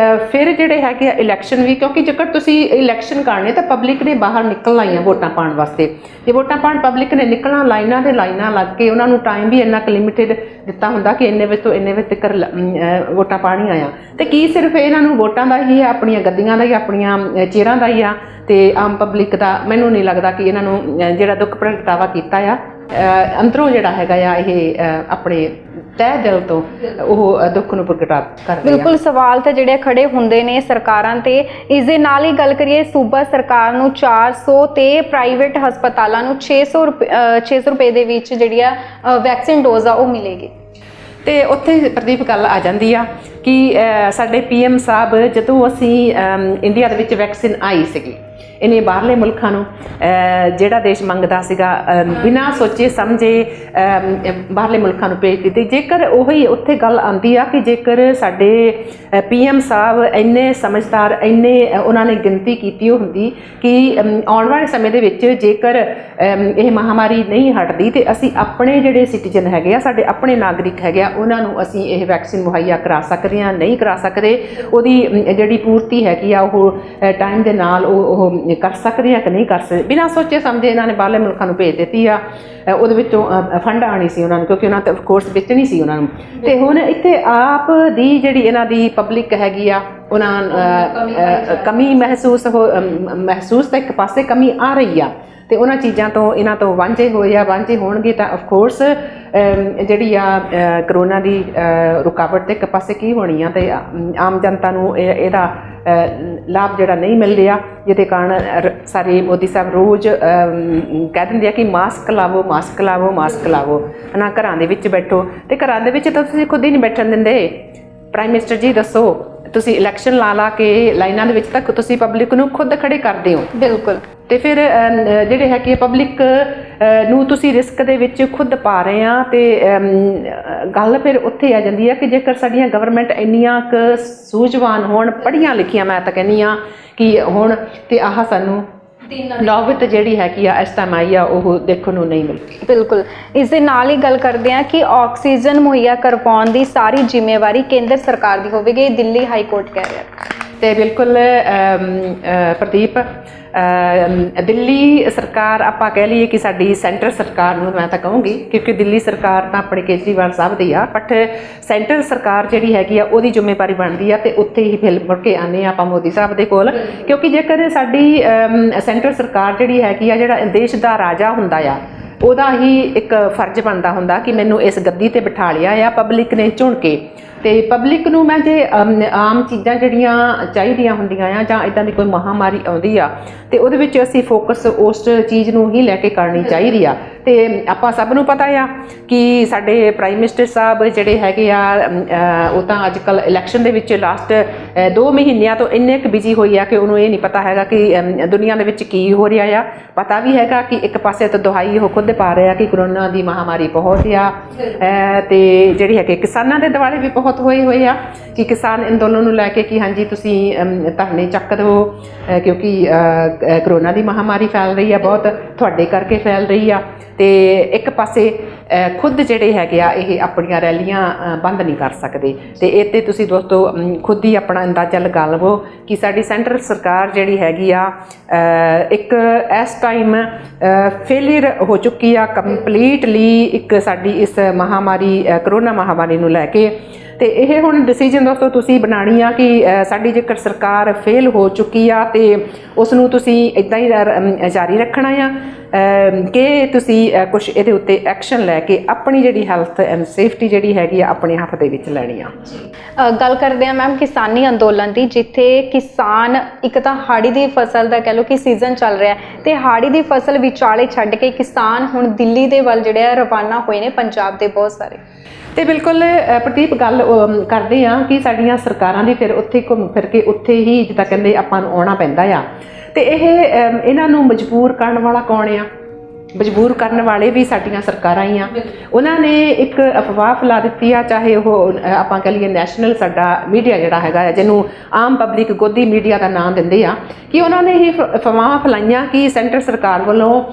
ਫਿਰ ਜਿਹੜੇ ਹੈਗੇ ਆ ਇਲੈਕਸ਼ਨ ਵੀ, ਕਿਉਂਕਿ ਜੇਕਰ ਤੁਸੀਂ ਇਲੈਕਸ਼ਨ ਕਰਨੇ ਤਾਂ ਪਬਲਿਕ ਨੇ ਬਾਹਰ ਨਿਕਲਣਾ ਹੀ ਆ ਵੋਟਾਂ ਪਾਉਣ ਵਾਸਤੇ। ਜੇ ਵੋਟਾਂ ਪਾਉਣ ਪਬਲਿਕ ਨੇ ਨਿਕਲਣਾ, ਲਾਈਨਾਂ ਦੇ ਲਾਈਨਾਂ ਲੱਗ ਕੇ, ਉਹਨਾਂ ਨੂੰ ਟਾਈਮ ਵੀ ਇੰਨਾ ਕੁ ਲਿਮਿਟਿਡ ਦਿੱਤਾ ਹੁੰਦਾ ਕਿ ਇੰਨੇ ਵਜੇ ਤੋਂ ਇੰਨੇ ਵਜੇ ਤੱਕ ਵੋਟਾਂ ਪਾਉਣੀਆਂ ਆ। ਤੇ ਕੀ ਸਿਰਫ ਇਹਨਾਂ ਨੂੰ ਵੋਟਾਂ ਦਾ ਹੀ ਹੈ, ਆਪਣੀਆਂ ਗੱਦੀਆਂ ਦਾ ਹੀ, ਆਪਣੀਆਂ ਚੇਅਰਾਂ ਦਾ ਹੀ ਆ ਤੇ ਆਮ ਪਬਲਿਕ ਦਾ? ਮੈਨੂੰ ਨਹੀਂ ਲੱਗਦਾ ਕਿ ਇਹਨਾਂ ਨੂੰ ਜਿਹੜਾ ਦੁੱਖ ਪ੍ਰਗਟਾਵਾ ਕੀਤਾ ਆ ਅੰਦਰੋਂ ਜਿਹੜਾ ਹੈਗਾ ਆ ਇਹ ਆਪਣੇ ਤਹਿ ਦਿਲ ਤੋਂ ਉਹ ਦੁੱਖ ਨੂੰ ਪ੍ਰਗਟਾ ਕਰਦੇ ਆ।
ਬਿਲਕੁਲ, ਸਵਾਲ ਤਾਂ ਜਿਹੜੇ ਖੜੇ ਹੁੰਦੇ ਨੇ ਸਰਕਾਰਾਂ ਤੇ। ਇਸ ਦੇ ਨਾਲ ਹੀ ਗੱਲ ਕਰੀਏ, ਸੂਬਾ ਸਰਕਾਰ ਨੂੰ 400 ਤੇ ਪ੍ਰਾਈਵੇਟ ਹਸਪਤਾਲਾਂ ਨੂੰ 600 ਰੁਪਏ ਦੇ ਵਿੱਚ ਜਿਹੜੀ ਆ ਵੈਕਸੀਨ ਡੋਜ਼ ਆ ਉਹ ਮਿਲੇਗੀ।
ਤੇ ਉੱਥੇ ਪ੍ਰਦੀਪ ਗੱਲ ਆ ਜਾਂਦੀ ਆ ਕਿ ਸਾਡੇ PM ਸਾਹਿਬ, ਜਦੋਂ ਅਸੀਂ ਇੰਡੀਆ ਦੇ ਵਿੱਚ ਵੈਕਸੀਨ ਆਈ ਸੀਗੀ, ਇਹਨੇ ਬਾਹਰਲੇ ਮੁਲਕਾਂ ਨੂੰ ਜਿਹੜਾ ਦੇਸ਼ ਮੰਗਦਾ ਸੀਗਾ ਬਿਨਾਂ ਸੋਚੇ ਸਮਝੇ ਬਾਹਰਲੇ ਮੁਲਕਾਂ ਨੂੰ ਭੇਜ ਦਿੱਤੀ। ਜੇਕਰ ਉਹੀ ਉੱਥੇ ਗੱਲ ਆਉਂਦੀ ਆ ਕਿ ਜੇਕਰ ਸਾਡੇ PM ਸਾਹਿਬ ਇੰਨੇ ਸਮਝਦਾਰ, ਇੰਨੇ ਉਹਨਾਂ ਨੇ ਗਿਣਤੀ ਕੀਤੀ ਹੁੰਦੀ ਕਿ ਆਉਣ ਵਾਲੇ ਸਮੇਂ ਦੇ ਵਿੱਚ ਜੇਕਰ ਇਹ ਮਹਾਮਾਰੀ ਨਹੀਂ ਹਟਦੀ ਤੇ ਅਸੀਂ ਆਪਣੇ ਜਿਹੜੇ ਸਿਟੀਜ਼ਨ ਹੈਗੇ ਆ, ਸਾਡੇ ਆਪਣੇ ਨਾਗਰਿਕ ਹੈਗੇ ਆ, ਉਹਨਾਂ ਨੂੰ ਅਸੀਂ ਇਹ ਵੈਕਸੀਨ ਮੁਹੱਈਆ ਕਰਾ ਸਕਦੇ ਹਾਂ, ਨਹੀਂ ਕਰਾ ਸਕਦੇ, ਉਹਦੀ ਜਿਹੜੀ ਪੂਰਤੀ ਹੈਗੀ ਆ ਉਹ ਟਾਈਮ ਦੇ ਨਾਲ ਉਹ ਕਰ ਸਕਦੇ ਆ ਕਿ ਨਹੀਂ ਕਰ ਸਕਦੇ, ਬਿਨਾਂ ਸੋਚੇ ਸਮਝੇ ਇਹਨਾਂ ਨੇ ਬਾਹਰਲੇ ਮੁਲਕਾਂ ਨੂੰ ਭੇਜ ਦਿੱਤੀ ਆ। ਉਹਦੇ ਵਿੱਚੋਂ ਫੰਡ ਆਣੀ ਸੀ ਉਹਨਾਂ ਨੂੰ, ਕਿਉਂਕਿ ਉਹਨਾਂ ਤੇ ਕੋਰਸ ਵਿੱਚ ਨਹੀਂ ਸੀ ਉਹਨਾਂ ਨੂੰ। ਤੇ ਹੁਣ ਇੱਥੇ ਆਪ ਦੀ ਜਿਹੜੀ ਇਹਨਾਂ ਦੀ ਪਬਲਿਕ ਹੈਗੀ ਆ, ਉਹਨਾਂ ਕਮੀ ਮਹਿਸੂਸ ਤਾਂ ਇੱਕ ਪਾਸੇ ਕਮੀ ਆ ਰਹੀ ਆ ਤੇ ਉਹਨਾਂ ਚੀਜ਼ਾਂ ਤੋਂ ਇਹਨਾਂ ਤੋਂ ਵਾਂਝੇ ਹੋਣਗੇ ਤਾਂ ਆਫਕੋਰਸ ਜਿਹੜੀ ਆ ਕਰੋਨਾ ਦੀ ਰੁਕਾਵਟ ਤੇ ਇੱਕ ਪਾਸੇ ਕੀ ਹੋਣੀ ਆ ਤੇ ਆਮ ਜਨਤਾ ਨੂੰ ਇਹਦਾ ਲਾਭ ਜਿਹੜਾ ਨਹੀਂ ਮਿਲ ਰਿਹਾ, ਜਿਹਦੇ ਕਾਰਨ ਸਾਰੇ ਮੋਦੀ ਸਾਹਿਬ ਰੋਜ਼ ਕਹਿ ਦਿੰਦੇ ਆ ਕਿ ਮਾਸਕ ਲਾਵੋ ਨਾ, ਘਰਾਂ ਦੇ ਵਿੱਚ ਬੈਠੋ। ਤੇ ਘਰਾਂ ਦੇ ਵਿੱਚ ਤਾਂ ਤੁਸੀਂ ਖੁਦ ਹੀ ਨਹੀਂ ਬੈਠਣ ਦਿੰਦੇ। ਪ੍ਰਾਈਮ ਮਿਨਿਸਟਰ ਜੀ ਦੱਸੋ, ਤੁਸੀਂ ਇਲੈਕਸ਼ਨ ਲਾ ਕੇ ਲਾਈਨਾਂ ਦੇ ਵਿੱਚ ਤੱਕ ਤੁਸੀਂ ਪਬਲਿਕ ਨੂੰ ਖੁਦ ਖੜੇ ਕਰਦੇ ਹੋ।
ਬਿਲਕੁਲ।
ਤੇ ਫਿਰ ਜਿਹੜੇ ਹੈ ਕਿ ਪਬਲਿਕ ਨੂੰ ਤੁਸੀਂ ਰਿਸਕ ਦੇ ਵਿੱਚ ਖੁਦ ਪਾ ਰਹੇ ਆ। ਤੇ ਗੱਲ ਫਿਰ ਉੱਥੇ ਆ ਜਾਂਦੀ ਆ ਕਿ ਜੇਕਰ ਸਾਡੀਆਂ ਗਵਰਨਮੈਂਟ ਇੰਨੀਆਂ ਕੁ ਸੂਝਵਾਨ ਹੋਣ, ਪੜ੍ਹੀਆਂ ਲਿਖੀਆਂ, ਮੈਂ ਤਾਂ ਕਹਿੰਦੀ ਆ ਕਿ ਹੁਣ ਤੇ ਆਹ ਸਾਨੂੰ ਨੌਬਤ ਜਿਹੜੀ ਹੈਗੀ ਆ ਇਸ ਟਾਈਮ ਆਈ ਆ ਉਹ ਦੇਖਣ ਨੂੰ ਨਹੀਂ ਮਿਲਦੀ।
ਬਿਲਕੁਲ। ਇਸ ਦੇ ਨਾਲ ਹੀ ਗੱਲ ਕਰਦੇ ਆ ਕਿ ਆਕਸੀਜਨ ਮੁਹੱਈਆ ਕਰਵਾਉਣ ਦੀ ਸਾਰੀ ਜ਼ਿੰਮੇਵਾਰੀ ਕੇਂਦਰ ਸਰਕਾਰ ਦੀ ਹੋਵੇਗੀ, ਦਿੱਲੀ ਹਾਈ ਕੋਰਟ ਕਹਿ ਰਿਹਾ।
ਤੇ ਬਿਲਕੁਲ ਪ੍ਰਦੀਪ, ਦਿੱਲੀ ਸਰਕਾਰ ਆਪਾਂ ਕਹਿ ਲਈਏ ਕਿ ਸਾਡੀ ਸੈਂਟਰ ਸਰਕਾਰ ਨੂੰ ਮੈਂ ਤਾਂ ਕਹੂੰਗੀ, ਕਿਉਂਕਿ ਦਿੱਲੀ ਸਰਕਾਰ ਤਾਂ ਆਪਣੇ ਕੇਜਰੀਵਾਲ ਸਾਹਿਬ ਦੀ ਆ, ਬਟ ਸੈਂਟਰ ਸਰਕਾਰ ਜਿਹੜੀ ਹੈਗੀ ਆ ਉਹਦੀ ਜ਼ਿੰਮੇਵਾਰੀ ਬਣਦੀ ਆ ਤੇ ਉੱਥੇ ਹੀ ਫਿਰ ਮੁੜ ਕੇ ਆਉਂਦੇ ਆਪਾਂ ਮੋਦੀ ਸਾਹਿਬ ਦੇ ਕੋਲ। ਕਿਉਂਕਿ ਜੇਕਰ ਸਾਡੀ ਸੈਂਟਰ ਸਰਕਾਰ ਜਿਹੜੀ ਹੈਗੀ ਆ, ਜਿਹੜਾ ਦੇਸ਼ ਦਾ ਰਾਜਾ ਹੁੰਦਾ ਆ, ਉਹਦਾ ਹੀ ਇੱਕ ਫਰਜ਼ ਬਣਦਾ ਹੁੰਦਾ ਕਿ ਮੈਨੂੰ ਇਸ ਗੱਦੀ ਤੇ ਬਿਠਾ ਲਿਆ ਆ ਪਬਲਿਕ ਨੇ ਚੁਣ ਕੇ। ਤੇ ਪਬਲਿਕ ਨੂੰ ਮੈਂ ਜੇ ਆਮ ਚੀਜ਼ਾਂ ਜਿਹੜੀਆਂ ਚਾਹੀਦੀਆਂ ਹੁੰਦੀਆਂ ਆ ਜਾਂ ਇੱਦਾਂ ਦੀ ਕੋਈ ਮਹਾਮਾਰੀ ਆਉਂਦੀ ਆ ਤੇ ਉਹਦੇ ਵਿੱਚ ਅਸੀਂ ਫੋਕਸ ਉਸ ਚੀਜ਼ ਨੂੰ ਹੀ ਲੈ ਕੇ ਕਰਨੀ ਚਾਹੀਦੀ ਆ। ਤੇ ਆਪਾਂ ਸਭ ਨੂੰ ਪਤਾ ਆ ਕਿ ਸਾਡੇ ਪ੍ਰਾਈਮ ਮਿਨਿਸਟਰ ਸਾਹਿਬ ਜਿਹੜੇ ਹੈਗੇ ਆ ਉਹ ਤਾਂ ਅੱਜ ਕੱਲ੍ਹ ਇਲੈਕਸ਼ਨ ਦੇ ਵਿੱਚ ਲਾਸਟ 2 ਮਹੀਨਿਆਂ ਤੋਂ ਇੰਨੇ ਕੁ ਬਿਜੀ ਹੋਈ ਆ ਕਿ ਉਹਨੂੰ ਇਹ ਨਹੀਂ ਪਤਾ ਹੈਗਾ ਕਿ ਦੁਨੀਆ ਦੇ ਵਿੱਚ ਕੀ ਹੋ ਰਿਹਾ ਆ। ਪਤਾ ਵੀ ਹੈਗਾ ਕਿ ਇੱਕ ਪਾਸੇ ਤਾਂ ਦੁਹਾਈ ਉਹ ਖੁਦ ਪਾ ਰਿਹਾ ਕਿ ਕਰੋਨਾ ਦੀ ਮਹਾਮਾਰੀ ਬਹੁਤ ਆ ਤੇ ਜਿਹੜੀ ਹੈਗੇ ਕਿਸਾਨਾਂ ਦੇ ਦੁਆਲੇ ਵੀ ਬਹੁਤ ਹੋਏ ਆ ਕਿ ਕਿਸਾਨ ਅੰਦੋਲਨ ਨੂੰ ਲੈ ਕੇ ਕਿ ਹਾਂਜੀ ਤੁਸੀਂ ਧਰਨੇ ਚੱਕ ਦਿਓ ਕਿਉਂਕਿ ਕਰੋਨਾ ਦੀ ਮਹਾਮਾਰੀ ਫੈਲ ਰਹੀ ਆ, ਬਹੁਤ ਤੁਹਾਡੇ ਕਰਕੇ ਫੈਲ ਰਹੀ ਆ। ਤੇ ਇੱਕ ਪਾਸੇ ਖੁਦ ਜਿਹੜੇ ਹੈਗੇ ਆ ਇਹ ਆਪਣੀਆਂ ਰੈਲੀਆਂ ਬੰਦ ਨਹੀਂ ਕਰ ਸਕਦੇ। ਤੇ ਇਹ ਤੇ ਤੁਸੀਂ ਦੋਸਤੋ ਖੁਦ ਹੀ ਆਪਣਾ ਆਪਣਾ ਅੰਦਾਜ਼ਾ ਲਗਾ ਲਵੋ ਕਿ ਸਾਡੀ ਸੈਂਟਰ ਸਰਕਾਰ ਜਿਹੜੀ ਹੈਗੀ ਆ ਇੱਕ ਇਸ ਟਾਈਮ ਫੇਲੀਅਰ ਹੋ ਚੁੱਕੀ ਆ ਕੰਪਲੀਟਲੀ ਇੱਕ ਸਾਡੀ ਇਸ ਮਹਾਮਾਰੀ ਕਰੋਨਾ ਮਹਾਮਾਰੀ ਨੂੰ ਲੈ ਕੇ। ਤੇ ਇਹ ਹੁਣ ਡਿਸੀਜਨ ਦੋਸਤੋ ਤੁਸੀਂ ਬਣਾਉਣੀ ਆ ਕਿ ਸਾਡੀ ਜੇਕਰ ਸਰਕਾਰ ਫੇਲ ਹੋ ਚੁੱਕੀ ਆ ਤੇ ਉਸ ਨੂੰ ਤੁਸੀਂ ਇੱਦਾਂ ਹੀ ਜਾਰੀ ਰੱਖਣਾ ਆ ਕਿ ਤੁਸੀਂ ਕੁਝ ਇਹਦੇ ਉੱਤੇ ਐਕਸ਼ਨ ਲੈ ਕੇ ਆਪਣੀ ਜਿਹੜੀ ਹੈਲਥ ਐਂਡ ਸੇਫਟੀ ਜਿਹੜੀ ਹੈਗੀ ਆ ਆਪਣੇ ਹੱਥ ਦੇ ਵਿੱਚ ਲੈਣੀ ਆ।
ਗੱਲ ਕਰਦੇ ਆ ਮੈਮ ਕਿਸਾਨੀ ਅੰਦੋਲਨ ਦੀ, ਜਿੱਥੇ ਕਿਸਾਨ ਇੱਕ ਤਾਂ ਹਾੜੀ ਦੀ ਫਸਲ ਦਾ ਕਹਿ ਲਓ ਕਿ ਸੀਜ਼ਨ ਚੱਲ ਰਿਹਾ ਤੇ ਹਾੜੀ ਦੀ ਫਸਲ ਵਿਚਾਲੇ ਛੱਡ ਕੇ ਕਿਸਾਨ ਹੁਣ ਦਿੱਲੀ ਦੇ ਵੱਲ ਜਿਹੜੇ ਆ ਰਵਾਨਾ ਹੋਏ ਨੇ, ਪੰਜਾਬ ਦੇ ਬਹੁਤ ਸਾਰੇ।
ਤੇ ਬਿਲਕੁਲ ਪ੍ਰਦੀਪ ਗੱਲ ਕਰਦੇ ਆ ਕਿ ਸਾਡੀਆਂ ਸਰਕਾਰਾਂ ਦੀ ਫਿਰ ਉੱਥੇ ਘੁੰਮ ਫਿਰ ਕੇ ਉੱਥੇ ਹੀ ਜਿੱਦਾਂ ਕਹਿੰਦੇ ਆਪਾਂ ਨੂੰ ਆਉਣਾ ਪੈਂਦਾ ਆ। ਤੇ ਇਹਨਾਂ ਨੂੰ ਮਜਬੂਰ ਕਰਨ ਵਾਲਾ ਕੌਣ ਆ? ਮਜਬੂਰ ਕਰਨ ਵਾਲੇ ਵੀ ਸਾਡੀਆਂ ਸਰਕਾਰਾਂ ਹੀ ਆ। ਉਹਨਾਂ ਨੇ ਇੱਕ ਅਫਵਾਹ ਫੈਲਾ ਦਿੱਤੀ ਆ, ਚਾਹੇ ਉਹ ਆਪਾਂ ਕਹ ਲਈਏ ਨੈਸ਼ਨਲ ਸਾਡਾ ਮੀਡੀਆ ਜਿਹੜਾ ਹੈਗਾ ਜਿਹਨੂੰ ਆਮ ਪਬਲਿਕ ਗੋਦੀ ਮੀਡੀਆ ਦਾ ਨਾਮ ਦਿੰਦੇ ਆ, ਕਿ ਉਹਨਾਂ ਨੇ ਇਹ ਅਫਵਾਹਾਂ ਫੈਲਾਈਆਂ ਕਿ ਸੈਂਟਰ ਸਰਕਾਰ ਵੱਲੋਂ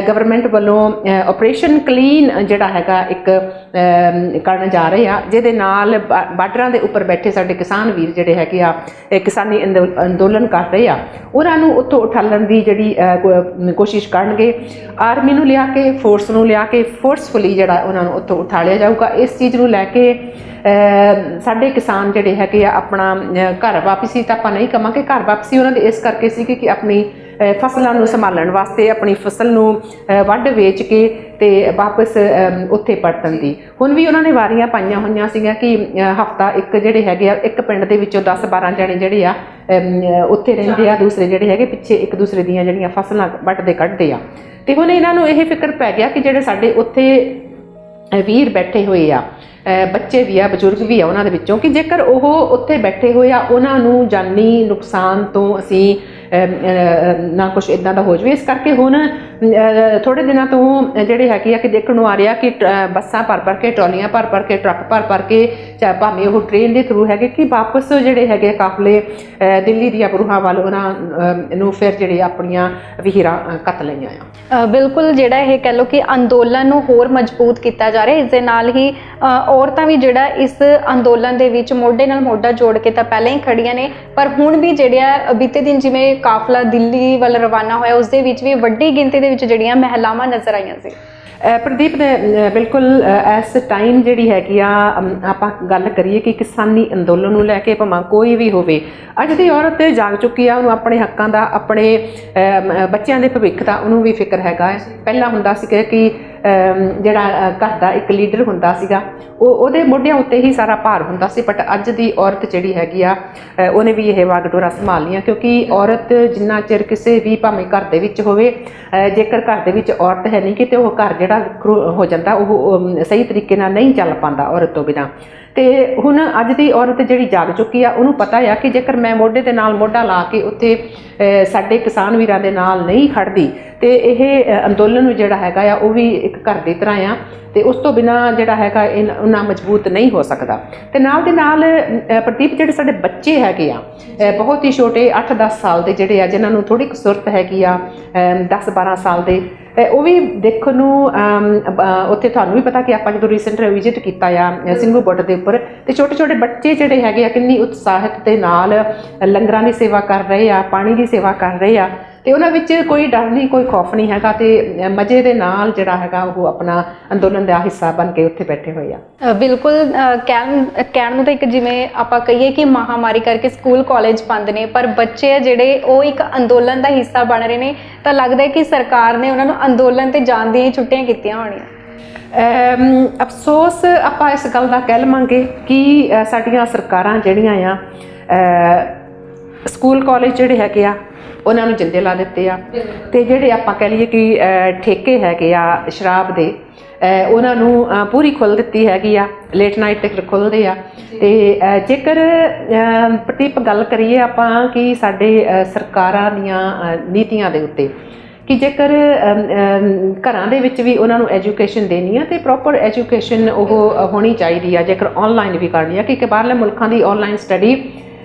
ਗਵਰਨਮੈਂਟ ਵੱਲੋਂ ਆਪਰੇਸ਼ਨ ਕਲੀਨ ਜਿਹੜਾ ਹੈਗਾ ਇੱਕ ਕਰਨ ਜਾ ਰਹੇ ਆ, ਜਿਹਦੇ ਨਾਲ ਬਾਰਡਰਾਂ ਦੇ ਉੱਪਰ ਬੈਠੇ ਸਾਡੇ ਕਿਸਾਨ ਵੀਰ ਜਿਹੜੇ ਹੈਗੇ ਆ ਕਿਸਾਨੀ ਅੰਦੋਲਨ ਕਰ ਰਹੇ ਆ, ਉਹਨਾਂ ਨੂੰ ਉੱਥੋਂ ਉਠਾਲਣ ਦੀ ਜਿਹੜੀ ਕੋਸ਼ਿਸ਼ ਕਰਨਗੇ। ਆਰਮੀ ਨੂੰ ਲਿਆ ਕੇ, ਫੋਰਸ ਨੂੰ ਲਿਆ ਕੇ ਫੋਰਸਫੁਲੀ ਜਿਹੜਾ ਉਹਨਾਂ ਨੂੰ ਉੱਥੋਂ ਉਠਾਲਿਆ ਜਾਊਗਾ। ਇਸ ਚੀਜ਼ ਨੂੰ ਲੈ ਕੇ ਸਾਡੇ ਕਿਸਾਨ ਜਿਹੜੇ ਹੈਗੇ ਆ ਆਪਣਾ ਘਰ ਵਾਪਸੀ ਤਾਂ ਆਪਾਂ ਨਹੀਂ ਕਵਾਂਗੇ, ਘਰ ਵਾਪਸੀ ਉਹਨਾਂ ਦੀ ਇਸ ਕਰਕੇ ਸੀ ਕਿ ਆਪਣੀ ਫਸਲਾਂ ਨੂੰ ਸੰਭਾਲਣ ਵਾਸਤੇ ਆਪਣੀ ਫਸਲ ਨੂੰ ਵੱਢ ਵੇਚ ਕੇ ਤੇ ਵਾਪਸ ਉੱਥੇ ਪਰਤਣ ਦੀ। ਹੁਣ ਵੀ ਉਹਨਾਂ ਨੇ ਵਾਰੀਆਂ ਪਾਈਆਂ ਹੋਈਆਂ ਸੀਗੀਆਂ ਕਿ ਹਫਤਾ ਇੱਕ ਜਿਹੜੇ ਹੈਗੇ ਆ ਇੱਕ ਪਿੰਡ ਦੇ ਵਿੱਚੋਂ 10-12 ਜਣੇ ਜਿਹੜੇ ਆ ਉੱਥੇ ਰਹਿੰਦੇ ਆ, ਦੂਸਰੇ ਜਿਹੜੇ ਹੈਗੇ ਪਿੱਛੇ ਇੱਕ ਦੂਸਰੇ ਦੀਆਂ ਜਿਹੜੀਆਂ ਫਸਲਾਂ ਵੱਢਦੇ ਕੱਢਦੇ ਆ। ਤੇ ਹੁਣ ਇਹਨਾਂ ਨੂੰ ਇਹ ਫਿਕਰ ਪੈ ਗਿਆ ਕਿ ਜਿਹੜੇ ਸਾਡੇ ਉੱਥੇ ਵੀਰ ਬੈਠੇ ਹੋਏ ਆ, ਬੱਚੇ ਵੀ ਆ, ਬਜ਼ੁਰਗ ਵੀ ਆ ਉਹਨਾਂ ਦੇ ਵਿੱਚੋਂ, ਕਿ ਜੇਕਰ ਉਹ ਉੱਥੇ ਬੈਠੇ ਹੋਏ ਆ ਉਹਨਾਂ ਨੂੰ ਜਾਨੀ ਨੁਕਸਾਨ ਤੋਂ ਅਸੀਂ ਨਾ ਕੁਛ ਇਦਾਂ ਦਾ ਹੋ ਜਾਵੇ। ਇਸ ਕਰਕੇ ਹੁਣ ਥੋੜੇ ਦਿਨਾਂ ਤੋਂ ਜਿਹੜੇ ਹੈਗੇ ਆ ਕਿ ਦੇਖਣ ਨੂੰ ਆ ਰਿਹਾ ਕਿ ਬੱਸਾਂ ਭਰ ਕੇ, ਟਰਾਲੀਆਂ ਭਰ ਕੇ, ਟਰੱਕ ਭਰ ਕੇ, ਚਾਹੇ ਭਾਵੇਂ ਉਹ ਟ੍ਰੇਨ ਦੇ ਥਰੂ ਹੈਗੇ, ਕਿ ਵਾਪਸ ਜਿਹੜੇ ਹੈਗੇ ਕਾਫਲੇ ਦਿੱਲੀ ਦੀਆਂ ਬਰੂਹਾਂ ਵੱਲ ਉਹਨਾਂ ਨੂੰ ਫਿਰ ਜਿਹੜੇ ਆਪਣੀਆਂ ਵਹੀਰਾਂ ਕੱਤ ਲਈਆਂ ਆ।
ਬਿਲਕੁਲ, ਜਿਹੜਾ ਇਹ ਕਹਿ ਲਓ ਕਿ ਅੰਦੋਲਨ ਨੂੰ ਹੋਰ ਮਜ਼ਬੂਤ ਕੀਤਾ ਜਾ ਰਿਹਾ, ਇਸ ਦੇ ਨਾਲ ਹੀ ਔਰਤਾਂ ਵੀ ਜਿਹੜਾ ਇਸ ਅੰਦੋਲਨ ਦੇ ਵਿੱਚ ਮੋਢੇ ਨਾਲ ਮੋਢਾ ਜੋੜ ਕੇ ਤਾਂ ਪਹਿਲਾਂ ਹੀ ਖੜੀਆਂ ਨੇ, ਪਰ ਹੁਣ ਵੀ ਜਿਹੜਾ ਬੀਤੇ ਦਿਨ ਜਿਵੇਂ ਕਾਫਲਾ ਦਿੱਲੀ ਵੱਲ ਰਵਾਨਾ ਹੋਇਆ ਉਸ ਦੇ ਵਿੱਚ ਵੀ ਵੱਡੀ ਗਿਣਤੀ ਦੇ ਵਿੱਚ ਜਿਹੜੀਆਂ ਮਹਿਲਾਵਾਂ ਨਜ਼ਰ ਆਈਆਂ ਸੀ।
ਪ੍ਰਦੀਪ ਨੇ ਬਿਲਕੁਲ ਇਸ ਟਾਈਮ ਜਿਹੜੀ ਹੈਗੀ ਆ ਆਪਾਂ ਗੱਲ ਕਰੀਏ ਕਿ ਕਿਸਾਨੀ ਅੰਦੋਲਨ ਨੂੰ ਲੈ ਕੇ ਭਾਵੇਂ ਕੋਈ ਵੀ ਹੋਵੇ, ਅੱਜ ਦੀ ਔਰਤ ਜਾਗ ਚੁੱਕੀ ਆ, ਉਹਨੂੰ ਆਪਣੇ ਹੱਕਾਂ ਦਾ, ਆਪਣੇ ਬੱਚਿਆਂ ਦੇ ਭਵਿੱਖ ਦਾ ਉਹਨੂੰ ਵੀ ਫਿਕਰ ਹੈਗਾ। ਪਹਿਲਾਂ ਹੁੰਦਾ ਸੀਗਾ ਕਿ ਜਿਹੜਾ ਘਰ ਦਾ ਇੱਕ ਲੀਡਰ ਹੁੰਦਾ ਸੀਗਾ ਉਹਦੇ ਮੋਢਿਆਂ ਉੱਤੇ ਹੀ ਸਾਰਾ ਭਾਰ ਹੁੰਦਾ ਸੀ, ਬਟ ਅੱਜ ਦੀ ਔਰਤ ਜਿਹੜੀ ਹੈਗੀ ਆ ਉਹਨੇ ਵੀ ਇਹ ਵਾਗਡੋਰਾ ਸੰਭਾਲ ਲਿਆ, ਕਿਉਂਕਿ ਔਰਤ ਜਿੰਨਾ ਚਿਰ ਕਿਸੇ ਵੀ ਭਾਵੇਂ ਘਰ ਦੇ ਵਿੱਚ ਹੋਵੇ, ਜੇਕਰ ਘਰ ਦੇ ਵਿੱਚ ਔਰਤ ਹੈ ਨਹੀਂ ਕਿਤੇ ਉਹ ਘਰ ਜਿਹੜਾ ਹੋ ਜਾਂਦਾ, ਉਹ ਸਹੀ ਤਰੀਕੇ ਨਾਲ ਨਹੀਂ ਚੱਲ ਪਾਉਂਦਾ ਔਰਤ ਤੋਂ ਬਿਨਾਂ। ਤੇ ਹੁਣ ਅੱਜ ਦੀ ਔਰਤ ਜਿਹੜੀ ਜਾਗ ਚੁੱਕੀ ਆ, ਉਹਨੂੰ ਪਤਾ ਆ ਕਿ ਜੇਕਰ ਮੈਂ ਮੋਢੇ ਦੇ ਨਾਲ ਮੋਢਾ ਲਾ ਕੇ ਉੱਥੇ ਸਾਡੇ ਕਿਸਾਨ ਵੀਰਾਂ ਦੇ ਨਾਲ ਨਹੀਂ ਖੜਦੀ ਤੇ ਇਹ ਅੰਦੋਲਨ ਵੀ ਜਿਹੜਾ ਹੈਗਾ ਆ ਉਹ ਵੀ ਇੱਕ ਘਰ ਦੀ ਤਰ੍ਹਾਂ ਆ, ਤੇ ਉਸ ਤੋਂ ਬਿਨਾਂ ਜਿਹੜਾ ਹੈਗਾ ਉਹਨਾਂ ਮਜ਼ਬੂਤ ਨਹੀਂ ਹੋ ਸਕਦਾ। ਤੇ ਨਾਲ ਦੇ ਨਾਲ ਪ੍ਰਦੀਪ ਜਿਹੜੇ ਸਾਡੇ ਬੱਚੇ ਹੈਗੇ ਆ ਬਹੁਤ ਹੀ ਛੋਟੇ 8-10 ਸਾਲ ਦੇ ਜਿਹੜੇ ਆ, ਜਿਨ੍ਹਾਂ ਨੂੰ ਥੋੜ੍ਹੀ ਕਸੁਰਤ ਹੈਗੀ ਆ 10-12 ਸਾਲ ਦੇ, ਉਹ ਵੀ ਦੇਖਣ ਨੂੰ ਉੱਥੇ ਤੁਹਾਨੂੰ ਵੀ ਪਤਾ ਕਿ ਆਪਾਂ ਜਦੋਂ ਰੀਸੈਂਟ ਵਿਜ਼ਿਟ ਕੀਤਾ ਆ ਸਿੰਘੂ ਬਾਰਡਰ ਦੇ ਉੱਪਰ, ਤੇ ਛੋਟੇ ਬੱਚੇ ਜਿਹੜੇ ਹੈਗੇ ਆ ਕਿੰਨੀ ਉਤਸ਼ਾਹਿਤ ਦੇ ਨਾਲ ਲੰਗਰਾਂ ਦੀ ਸੇਵਾ ਕਰ ਰਹੇ ਆ, ਪਾਣੀ ਦੀ ਸੇਵਾ ਕਰ ਰਹੇ ਆ, ਤੇ ਉਹਨਾਂ ਵਿੱਚ ਕੋਈ ਡਰ ਨਹੀਂ, ਕੋਈ ਖੌਫ ਨਹੀਂ ਹੈਗਾ, ਤੇ ਮਜ਼ੇ ਦੇ ਨਾਲ ਜਿਹੜਾ ਹੈਗਾ ਉਹ ਆਪਣਾ ਅੰਦੋਲਨ ਦਾ ਹਿੱਸਾ ਬਣ ਕੇ ਉੱਥੇ ਬੈਠੇ ਹੋਏ ਆ।
ਬਿਲਕੁਲ, ਕਹਿਣ ਨੂੰ ਤਾਂ ਇੱਕ ਜਿਵੇਂ ਆਪਾਂ ਕਹੀਏ ਕਿ ਮਹਾਮਾਰੀ ਕਰਕੇ ਸਕੂਲ ਕਾਲਜ ਬੰਦ ਨੇ, ਪਰ ਬੱਚੇ ਜਿਹੜੇ ਉਹ ਇੱਕ ਅੰਦੋਲਨ ਦਾ ਹਿੱਸਾ ਬਣ ਰਹੇ ਨੇ, ਤਾਂ ਲੱਗਦਾ ਹੈ ਕਿ ਸਰਕਾਰ ਨੇ ਉਹਨਾਂ ਨੂੰ ਅੰਦੋਲਨ ਤੇ ਜਾਣ ਦੀਆਂ ਛੁੱਟੀਆਂ ਕੀਤੀਆਂ ਹੋਣੀਆਂ।
ਅਫਸੋਸ ਆਪਾਂ ਇਸ ਗੱਲ ਦਾ ਕਹਿ ਲਵਾਂਗੇ ਕਿ ਸਾਡੀਆਂ ਸਰਕਾਰਾਂ ਜਿਹੜੀਆਂ ਆ ਸਕੂਲ ਕਾਲਜ ਜਿਹੜੇ ਹੈਗੇ ਆ ਉਹਨਾਂ ਨੂੰ ਜਿੰਦੇ ਲਾ ਦਿੱਤੇ ਆ, ਤੇ ਜਿਹੜੇ ਆਪਾਂ ਕਹਿ ਲਈਏ ਕਿ ਠੇਕੇ ਹੈਗੇ ਆ ਸ਼ਰਾਬ ਦੇ ਉਹਨਾਂ ਨੂੰ ਪੂਰੀ ਖੁੱਲ੍ਹ ਦਿੱਤੀ ਹੈਗੀ ਆ, ਲੇਟ ਨਾਈਟ ਤੱਕ ਖੁੱਲ੍ਹਦੇ ਆ। ਤੇ ਜੇਕਰ ਪ੍ਰਤੀਪ ਗੱਲ ਕਰੀਏ ਆਪਾਂ ਕਿ ਸਾਡੇ ਸਰਕਾਰਾਂ ਦੀਆਂ ਨੀਤੀਆਂ ਦੇ ਉੱਤੇ, ਕਿ ਜੇਕਰ ਘਰਾਂ ਦੇ ਵਿੱਚ ਵੀ ਉਹਨਾਂ ਨੂੰ ਐਜੂਕੇਸ਼ਨ ਦੇਣੀ ਆ ਤੇ ਪ੍ਰੋਪਰ ਐਜੂਕੇਸ਼ਨ ਉਹ ਹੋਣੀ ਚਾਹੀਦੀ ਆ, ਜੇਕਰ ਆਨਲਾਈਨ ਵੀ ਕਰਨੀ ਆ, ਕਿ ਬਾਹਰਲੇ ਮੁਲਕਾਂ ਦੀ ਆਨਲਾਈਨ ਸਟੱਡੀ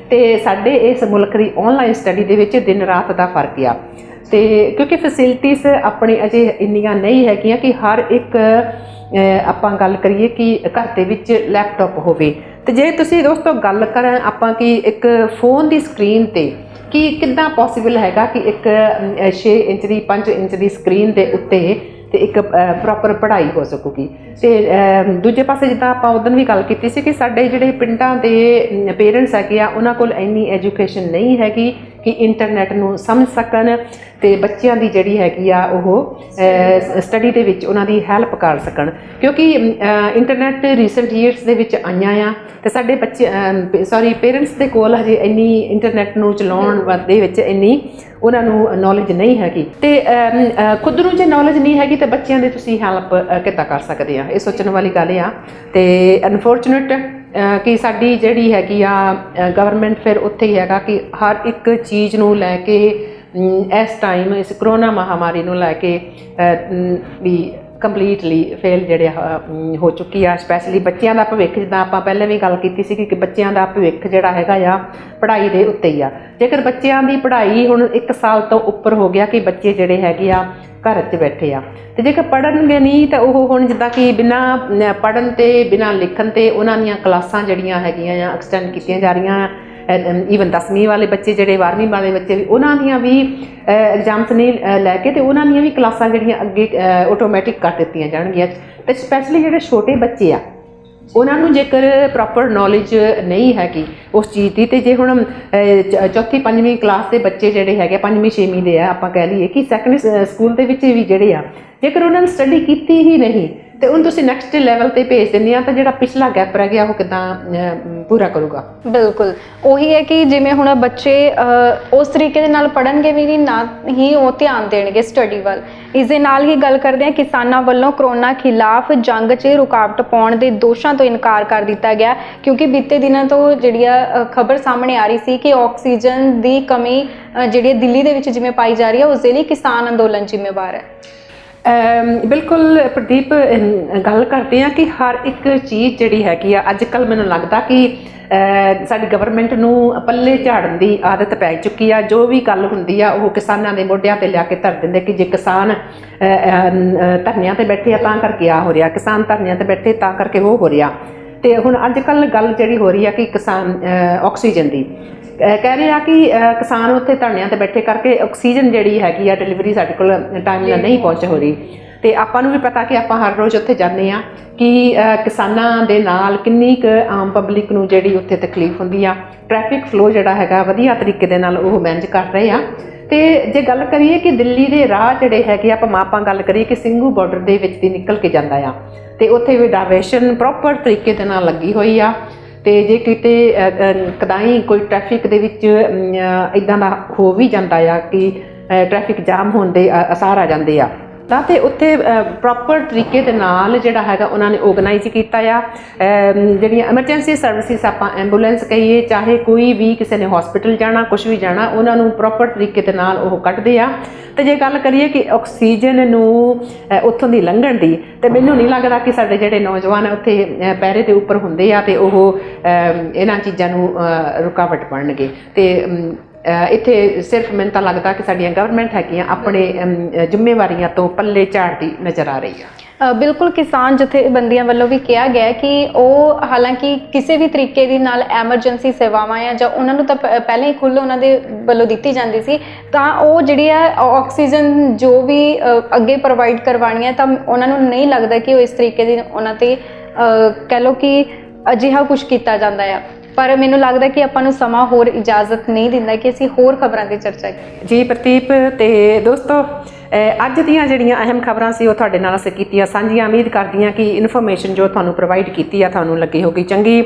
ਤੇ ਸਾਡੇ ਇਸ ਮੁਲਕ ਦੀ ਆਨਲਾਈਨ ਸਟੱਡੀ ਦੇ ਵਿੱਚ ਦਿਨ ਰਾਤ ਦਾ ਫਰਕ ਆ। ਤੇ ਕਿਉਂਕਿ ਫੈਸਿਲਿਟੀਜ਼ ਆਪਣੇ ਅਜੇ ਇੰਨੀਆਂ ਨਹੀਂ ਹੈਗੀਆਂ ਕਿ ਹਰ ਇੱਕ ਆਪਾਂ ਗੱਲ ਕਰੀਏ ਕਿ ਘਰ ਦੇ ਵਿੱਚ ਲੈਪਟਾਪ ਹੋਵੇ, ਤੇ ਜੇ ਤੁਸੀਂ ਦੋਸਤੋ ਗੱਲ ਕਰਾਂ ਆਪਾਂ ਕਿ ਇੱਕ ਫੋਨ ਦੀ ਸਕਰੀਨ ਤੇ ਕਿ ਕਿੱਦਾਂ ਪੋਸੀਬਲ ਹੈਗਾ ਕਿ ਇੱਕ 6 ਇੰਚ ਦੀ 5 ਇੰਚ ਦੀ ਸਕਰੀਨ ਦੇ ਉੱਤੇ ਤੇ ਇੱਕ ਪ੍ਰੋਪਰ ਪੜ੍ਹਾਈ ਹੋ ਸਕੂਗੀ। ਤੇ ਦੂਜੇ ਪਾਸੇ ਜਿੱਦਾਂ ਆਪਾਂ ਉਦੋਂ ਵੀ ਗੱਲ ਕੀਤੀ ਸੀ ਕਿ ਸਾਡੇ ਜਿਹੜੇ ਪਿੰਡਾਂ ਦੇ ਪੇਰੈਂਟਸ ਹੈਗੇ ਆ ਉਹਨਾਂ ਕੋਲ ਇੰਨੀ ਐਜੂਕੇਸ਼ਨ ਨਹੀਂ ਹੈਗੀ ਕਿ ਇੰਟਰਨੈਟ ਨੂੰ ਸਮਝ ਸਕਣ ਤੇ ਬੱਚਿਆਂ ਦੀ ਜਿਹੜੀ ਹੈਗੀ ਆ ਉਹ ਸਟੱਡੀ ਦੇ ਵਿੱਚ ਉਹਨਾਂ ਦੀ ਹੈਲਪ ਕਰ ਸਕਣ, ਕਿਉਂਕਿ ਇੰਟਰਨੈਟ ਰੀਸੈਂਟ ਈਅਰਸ ਦੇ ਵਿੱਚ ਆਈਆਂ ਆ ਤੇ ਸਾਡੇ ਬੱਚੇ ਪੇਰੈਂਟਸ ਦੇ ਕੋਲ ਹਜੇ ਇੰਨੀ ਇੰਟਰਨੈਟ ਨੂੰ ਚਲਾਉਣ ਦੇ ਵਿੱਚ ਇੰਨੀ ਉਹਨਾਂ ਨੂੰ ਨੌਲੇਜ ਨਹੀਂ ਹੈਗੀ। ਤੇ ਖੁਦ ਨੂੰ ਜੇ ਨੌਲੇਜ ਨਹੀਂ ਹੈਗੀ ਤੇ ਬੱਚਿਆਂ ਦੀ ਤੁਸੀਂ ਹੈਲਪ ਕਿੱਦਾਂ ਕਰ ਸਕਦੇ ਆ, ਇਹ ਸੋਚਣ ਵਾਲੀ ਗੱਲ ਆ। ਤੇ ਅਨਫੋਰਚੂਨੇਟ ਕਿ ਸਾਡੀ ਜਿਹੜੀ ਹੈਗੀ ਆ ਗਵਰਨਮੈਂਟ ਫਿਰ ਉੱਥੇ ਹੀ ਹੈਗਾ ਕਿ ਹਰ ਇੱਕ ਚੀਜ਼ ਨੂੰ ਲੈ ਕੇ ਇਸ ਟਾਈਮ ਇਸ ਕਰੋਨਾ ਮਹਾਮਾਰੀ ਨੂੰ ਲੈ ਕੇ ਵੀ ਕੰਪਲੀਟਲੀ ਫੇਲ ਜਿਹੜੇ ਹੋ ਚੁੱਕੀ ਆ। ਸਪੈਸ਼ਲੀ ਬੱਚਿਆਂ ਦਾ ਭਵਿੱਖ, ਜਿੱਦਾਂ ਆਪਾਂ ਪਹਿਲਾਂ ਵੀ ਗੱਲ ਕੀਤੀ ਸੀ ਕਿ ਬੱਚਿਆਂ ਦਾ ਭਵਿੱਖ ਜਿਹੜਾ ਹੈਗਾ ਆ ਪੜ੍ਹਾਈ ਦੇ ਉੱਤੇ ਹੀ ਆ। ਜੇਕਰ ਬੱਚਿਆਂ ਦੀ ਪੜ੍ਹਾਈ ਹੁਣ 1 ਸਾਲ ਤੋਂ ਉੱਪਰ ਹੋ ਗਿਆ ਕਿ ਬੱਚੇ ਜਿਹੜੇ ਹੈਗੇ ਆ ਘਰ 'ਚ ਬੈਠੇ ਆ, ਤੇ ਜੇਕਰ ਪੜ੍ਹਨਗੇ ਨਹੀਂ ਤਾਂ ਉਹ ਹੁਣ ਜਿੱਦਾਂ ਕਿ ਬਿਨਾਂ ਪੜ੍ਹਨ ਤੇ ਬਿਨਾਂ ਲਿਖਣ ਤੇ ਉਹਨਾਂ ਦੀਆਂ ਕਲਾਸਾਂ ਜਿਹੜੀਆਂ ਹੈਗੀਆਂ ਆ ਐਕਸਟੈਂਡ ਕੀਤੀਆਂ ਜਾ ਰਹੀਆਂ। ਈਵਨ 10ਵੀਂ ਵਾਲੇ ਬੱਚੇ ਜਿਹੜੇ 12ਵੀਂ ਵਾਲੇ ਬੱਚੇ ਵੀ ਉਹਨਾਂ ਦੀਆਂ ਵੀ ਐਗਜ਼ਾਮਸ ਨਹੀਂ ਲੈ ਕੇ ਤੇ ਉਹਨਾਂ ਦੀਆਂ ਵੀ ਕਲਾਸਾਂ ਜਿਹੜੀਆਂ ਅੱਗੇ ਆਟੋਮੈਟਿਕ ਕਰ ਦਿੱਤੀਆਂ ਜਾਣਗੀਆਂ। ਤੇ ਸਪੈਸ਼ਲੀ ਜਿਹੜੇ ਛੋਟੇ ਬੱਚੇ ਆ ਉਹਨਾਂ ਨੂੰ ਜੇਕਰ ਪ੍ਰੋਪਰ ਨੌਲੇਜ ਨਹੀਂ ਹੈਗੀ ਉਸ ਚੀਜ਼ ਦੀ, ਤੇ ਜੇ ਹੁਣ 4ਵੀਂ 5ਵੀਂ ਕਲਾਸ ਦੇ ਬੱਚੇ ਜਿਹੜੇ ਹੈਗੇ 5ਵੀਂ 6ਵੀਂ ਦੇ ਆ, ਆਪਾਂ ਕਹਿ ਲਈਏ ਕਿ ਸੈਕੰਡਰੀ ਸਕੂਲ ਦੇ ਵਿੱਚ ਵੀ ਜਿਹੜੇ ਆ ਜੇਕਰ ਉਹਨਾਂ ਨੇ ਸਟੱਡੀ ਕੀਤੀ ਹੀ ਨਹੀਂ ਤੇ ਉਹਨੂੰ ਤੁਸੀਂ ਨੈਕਸਟ ਲੈਵਲ ਤੇ ਭੇਜ ਦਿੰਦੇ ਆ ਤਾਂ ਜਿਹੜਾ ਪਿਛਲਾ ਗੈਪ ਰਹਿ ਗਿਆ ਉਹ ਕਿੱਦਾਂ ਪੂਰਾ ਕਰੂਗਾ।
ਬਿਲਕੁਲ ਉਹੀ ਹੈ ਕਿ ਜਿਵੇਂ ਹੁਣ ਬੱਚੇ ਉਸ ਤਰੀਕੇ ਦੇ ਨਾਲ ਪੜ੍ਹਨਗੇ ਵੀ ਨਹੀਂ, ਨਾ ਹੀ ਉਹ ਧਿਆਨ ਦੇਣਗੇ ਸਟੱਡੀ ਵੱਲ। ਇਸ ਦੇ ਨਾਲ ਹੀ ਗੱਲ ਕਰਦੇ ਹਾਂ, ਕਿਸਾਨਾਂ ਵੱਲੋਂ ਕਰੋਨਾ ਖਿਲਾਫ ਜੰਗ 'ਚ ਰੁਕਾਵਟ ਪਾਉਣ ਦੇ ਦੋਸ਼ਾਂ ਤੋਂ ਇਨਕਾਰ ਕਰ ਦਿੱਤਾ ਗਿਆ, ਕਿਉਂਕਿ ਬੀਤੇ ਦਿਨਾਂ ਤੋਂ ਜਿਹੜੀ ਆ ਖਬਰ ਸਾਹਮਣੇ ਆ ਰਹੀ ਸੀ ਕਿ ਆਕਸੀਜਨ ਦੀ ਕਮੀ ਜਿਹੜੀ ਦਿੱਲੀ ਦੇ ਵਿੱਚ ਜਿਵੇਂ ਪਾਈ ਜਾ ਰਹੀ ਹੈ ਉਸ ਦੇ ਲਈ ਕਿਸਾਨ ਅੰਦੋਲਨ ਜ਼ਿੰਮੇਵਾਰ ਹੈ।
ਬਿਲਕੁਲ ਪ੍ਰਦੀਪ, ਗੱਲ ਕਰਦੇ ਹਾਂ ਕਿ ਹਰ ਇੱਕ ਚੀਜ਼ ਜਿਹੜੀ ਹੈਗੀ ਆ ਅੱਜ ਕੱਲ੍ਹ ਮੈਨੂੰ ਲੱਗਦਾ ਕਿ ਸਾਡੀ ਗਵਰਨਮੈਂਟ ਨੂੰ ਪੱਲੇ ਝਾੜਨ ਦੀ ਆਦਤ ਪੈ ਚੁੱਕੀ ਆ। ਜੋ ਵੀ ਗੱਲ ਹੁੰਦੀ ਆ ਉਹ ਕਿਸਾਨਾਂ ਦੇ ਮੋਢਿਆਂ ਤੇ ਲਿਆ ਕੇ ਧਰ ਦਿੰਦੇ ਕਿ ਜੇ ਕਿਸਾਨ ਧਰਨਿਆਂ ਤੇ ਬੈਠੇ ਆ ਤਾਂ ਕਰਕੇ ਆ ਹੋ ਰਿਹਾ, ਕਿਸਾਨ ਧਰਨਿਆਂ ਤੇ ਬੈਠੇ ਤਾਂ ਕਰਕੇ ਉਹ ਹੋ ਰਿਹਾ। ਤੇ ਹੁਣ ਅੱਜ ਕੱਲ੍ਹ ਗੱਲ ਜਿਹੜੀ ਹੋ ਰਹੀ ਆ ਕਿ ਕਿਸਾਨ ਆਕਸੀਜਨ ਦੀ ਕਹਿ ਰਹੇ ਆ ਕਿ ਕਿਸਾਨ ਉੱਥੇ ਧਰਨਿਆਂ ਤੇ ਬੈਠੇ ਕਰਕੇ ਆਕਸੀਜਨ ਜਿਹੜੀ ਹੈਗੀ ਆ ਡਿਲੀਵਰੀ ਸਾਡੇ ਕੋਲ ਟਾਈਮ ਨਾਲ ਨਹੀਂ ਪਹੁੰਚ ਹੋ ਰਹੀ। ਤੇ ਆਪਾਂ ਨੂੰ ਵੀ ਪਤਾ ਕਿ ਆਪਾਂ ਹਰ ਰੋਜ਼ ਉੱਥੇ ਜਾਂਦੇ ਆ ਕਿ ਕਿਸਾਨਾਂ ਦੇ ਨਾਲ ਕਿੰਨੀ ਕੁ ਆਮ ਪਬਲਿਕ ਨੂੰ ਜਿਹੜੀ ਉੱਥੇ ਤਕਲੀਫ ਹੁੰਦੀ ਆ। ਟ੍ਰੈਫਿਕ ਫਲੋ ਜਿਹੜਾ ਹੈਗਾ ਵਧੀਆ ਤਰੀਕੇ ਦੇ ਨਾਲ ਉਹ ਮੈਨੇਜ ਕਰ ਰਹੇ ਆ। ਤੇ ਜੇ ਗੱਲ ਕਰੀਏ ਕਿ ਦਿੱਲੀ ਦੇ ਰਾਹ ਜਿਹੜੇ ਹੈਗੇ ਆਪਾਂ ਗੱਲ ਕਰੀਏ ਕਿ ਸਿੰਘੂ ਬਾਰਡਰ ਦੇ ਵਿੱਚ ਦੀ ਨਿਕਲ ਕੇ ਜਾਂਦਾ ਆ ਤੇ ਉੱਥੇ ਵੀ ਡਾਇਵਰਸ਼ਨ ਪ੍ਰੋਪਰ ਤਰੀਕੇ ਦੇ ਨਾਲ ਲੱਗੀ ਹੋਈ ਆ। ਤੇ ਜੇ ਕਿਤੇ ਕਦਾਈ ਕੋਈ ਟ੍ਰੈਫਿਕ ਦੇ ਵਿੱਚ ਇਦਾਂ ਦਾ ਹੋ ਵੀ ਜਾਂਦਾ ਆ ਕਿ ਟ੍ਰੈਫਿਕ ਜਾਮ ਹੋਣ ਦੇ ਅਸਾਰ ਆ ਜਾਂਦੇ ਆ ਤਾਂ ਤੇ ਉੱਥੇ ਪ੍ਰੋਪਰ ਤਰੀਕੇ ਦੇ ਨਾਲ ਜਿਹੜਾ ਹੈਗਾ ਉਹਨਾਂ ਨੇ ਆਰਗੇਨਾਈਜ਼ ਕੀਤਾ ਆ। ਜਿਹੜੀਆਂ ਐਮਰਜੈਂਸੀ ਸਰਵਿਸਿਜ਼ ਆਪਾਂ ਐਂਬੂਲੈਂਸ ਕਹੀਏ, ਚਾਹੇ ਕੋਈ ਵੀ ਕਿਸੇ ਨੇ ਹਸਪੀਟਲ ਜਾਣਾ ਕੁਝ ਵੀ ਜਾਣਾ, ਉਹਨਾਂ ਨੂੰ ਪ੍ਰੋਪਰ ਤਰੀਕੇ ਦੇ ਨਾਲ ਉਹ ਕੱਢਦੇ ਆ। ਤੇ ਜੇ ਗੱਲ ਕਰੀਏ ਕਿ ਆਕਸੀਜਨ ਨੂੰ ਉੱਥੋਂ ਦੀ ਲੰਘਣ ਦੀ, ਤੇ ਮੈਨੂੰ ਨਹੀਂ ਲੱਗਦਾ ਕਿ ਸਾਡੇ ਜਿਹੜੇ ਨੌਜਵਾਨ ਉੱਥੇ ਪੈਰੇ ਦੇ ਉੱਪਰ ਹੁੰਦੇ ਆ ਤੇ ਉਹ ਇਹਨਾਂ ਚੀਜ਼ਾਂ ਨੂੰ ਰੁਕਾਵਟ ਬਣਨਗੇ। ਤੇ ਇੱਥੇ ਸਿਰਫ ਮੈਨੂੰ ਤਾਂ ਲੱਗਦਾ ਕਿ ਸਾਡੀਆਂ ਗਵਰਨਮੈਂਟ ਹੈਗੀਆਂ ਆਪਣੇ ਜ਼ਿੰਮੇਵਾਰੀਆਂ ਤੋਂ ਪੱਲੇ ਝਾੜਦੀ ਨਜ਼ਰ ਆ ਰਹੀ ਆ।
ਬਿਲਕੁਲ, ਕਿਸਾਨ ਜਥੇਬੰਦੀਆਂ ਵੱਲੋਂ ਵੀ ਕਿਹਾ ਗਿਆ ਕਿ ਉਹ ਹਾਲਾਂਕਿ ਕਿਸੇ ਵੀ ਤਰੀਕੇ ਦੀ ਨਾਲ ਐਮਰਜੈਂਸੀ ਸੇਵਾਵਾਂ ਆ ਜਾਂ ਉਹਨਾਂ ਨੂੰ ਤਾਂ ਪਹਿਲਾਂ ਹੀ ਖੁੱਲ੍ਹ ਉਹਨਾਂ ਦੇ ਵੱਲੋਂ ਦਿੱਤੀ ਜਾਂਦੀ ਸੀ, ਤਾਂ ਉਹ ਜਿਹੜੀ ਆ ਆਕਸੀਜਨ ਜੋ ਵੀ ਅੱਗੇ ਪ੍ਰੋਵਾਈਡ ਕਰਵਾਉਣੀ ਹੈ ਤਾਂ ਉਹਨਾਂ ਨੂੰ ਨਹੀਂ ਲੱਗਦਾ ਕਿ ਉਹ ਇਸ ਤਰੀਕੇ ਦੀ ਉਹਨਾਂ 'ਤੇ ਕਹਿ ਲਓ ਕਿ ਅਜਿਹਾ ਕੁਛ ਕੀਤਾ ਜਾਂਦਾ ਆ। ਪਰ ਮੈਨੂੰ ਲੱਗਦਾ ਕਿ ਆਪਾਂ ਨੂੰ ਸਮਾਂ ਹੋਰ ਇਜਾਜ਼ਤ ਨਹੀਂ ਦਿੰਦਾ ਕਿ ਅਸੀਂ ਹੋਰ ਖਬਰਾਂ ਦੀ ਚਰਚਾ ਕਰੀਏ।
ਜੀ ਪ੍ਰਦੀਪ ਤੇ ਦੋਸਤੋ, ਅੱਜ ਦੀਆਂ ਜਿਹੜੀਆਂ ਅਹਿਮ ਖਬਰਾਂ ਸੀ ਉਹ ਤੁਹਾਡੇ ਨਾਲ ਅਸੀਂ ਕੀਤੀਆਂ ਸਾਂਝੀਆਂ। ਉਮੀਦ ਕਰਦੀ ਹਾਂ ਕਿ ਇਨਫੋਰਮੇਸ਼ਨ ਜੋ ਤੁਹਾਨੂੰ ਪ੍ਰੋਵਾਈਡ ਕੀਤੀ ਆ ਤੁਹਾਨੂੰ ਲੱਗੀ ਹੋਗੀ ਚੰਗੀ,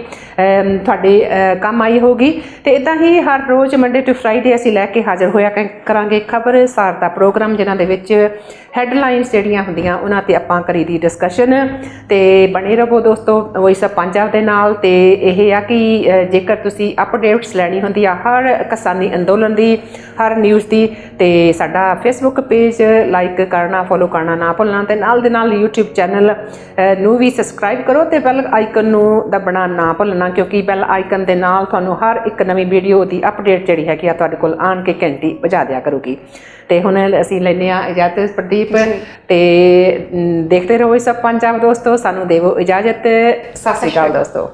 ਤੁਹਾਡੇ ਕੰਮ ਆਈ ਹੋਗੀ। ਤੇ ਇਦਾਂ ਹੀ ਹਰ ਰੋਜ਼ ਮੰਡੇ ਟੂ ਫਰਾਈਡੇ ਅਸੀਂ ਲੈ ਕੇ ਹਾਜ਼ਰ ਹੋਇਆ ਕਰਾਂਗੇ ਖਬਰਸਾਰ ਦਾ ਪ੍ਰੋਗਰਾਮ, ਜਿਨ੍ਹਾਂ ਦੇ ਵਿੱਚ ਹੈਡਲਾਈਨਸ ਜਿਹੜੀਆਂ ਹੁੰਦੀਆਂ ਉਹਨਾਂ ਤੇ ਆਪਾਂ ਕਰੀ ਦੀ ਡਿਸਕਸ਼ਨ। ਤੇ ਬਣੇ ਰਹੋ ਦੋਸਤੋ ਵੌਇਸ ਆਫ ਪੰਜਾਬ ਦੇ ਨਾਲ। ਤੇ ਇਹ ਆ ਕਿ ਜੇਕਰ ਤੁਸੀਂ ਅਪਡੇਟਸ ਲੈਣੀ ਹੁੰਦੀ ਆ ਹਰ ਕਿਸਾਨੀ ਅੰਦੋਲਨ ਦੀ, ਹਰ ਨਿਊਜ਼ ਦੀ, ਤੇ ਸਾਡਾ ਫੇਸਬੁੱਕ ਪੇਜ ਲਾਈਕ ਕਰਨਾ, ਫੋਲੋ ਕਰਨਾ ਨਾ ਭੁੱਲਣਾ, ਤੇ ਨਾਲ ਦੇ ਨਾਲ YouTube ਚੈਨਲ ਨੂੰ ਵੀ ਸਬਸਕ੍ਰਾਈਬ ਕਰੋ ਤੇ ਬੈਲ ਆਈਕਨ ਨੂੰ ਦਬਣਾ ਨਾ ਭੁੱਲਣਾ, ਕਿਉਂਕਿ ਬੈਲ ਆਈਕਨ ਦੇ ਨਾਲ ਤੁਹਾਨੂੰ ਹਰ ਇੱਕ ਨਵੀਂ ਵੀਡੀਓ ਦੀ ਅਪਡੇਟ ਜਿਹੜੀ ਹੈਗੀ ਆ ਤੁਹਾਡੇ ਕੋਲ ਆਣ ਕੇ ਘੰਟੀ ਵਜਾ ਦਿਆ ਕਰੂਗੀ। ਤੇ ਹੁਣ ਅਸੀਂ ਲੈਂਦੇ ਹਾਂ ਇਜਾਜ਼ਤ ਪ੍ਰਦੀਪ, ਤੇ ਦੇਖਦੇ ਰਹੋ ਇਹ ਸਭ ਪੰਜਾਬ ਦੋਸਤੋ। ਸਾਨੂੰ ਦੇਵੋ ਇਜਾਜ਼ਤ। ਸਤਿ ਸ਼੍ਰੀ ਅਕਾਲ ਦੋਸਤੋ।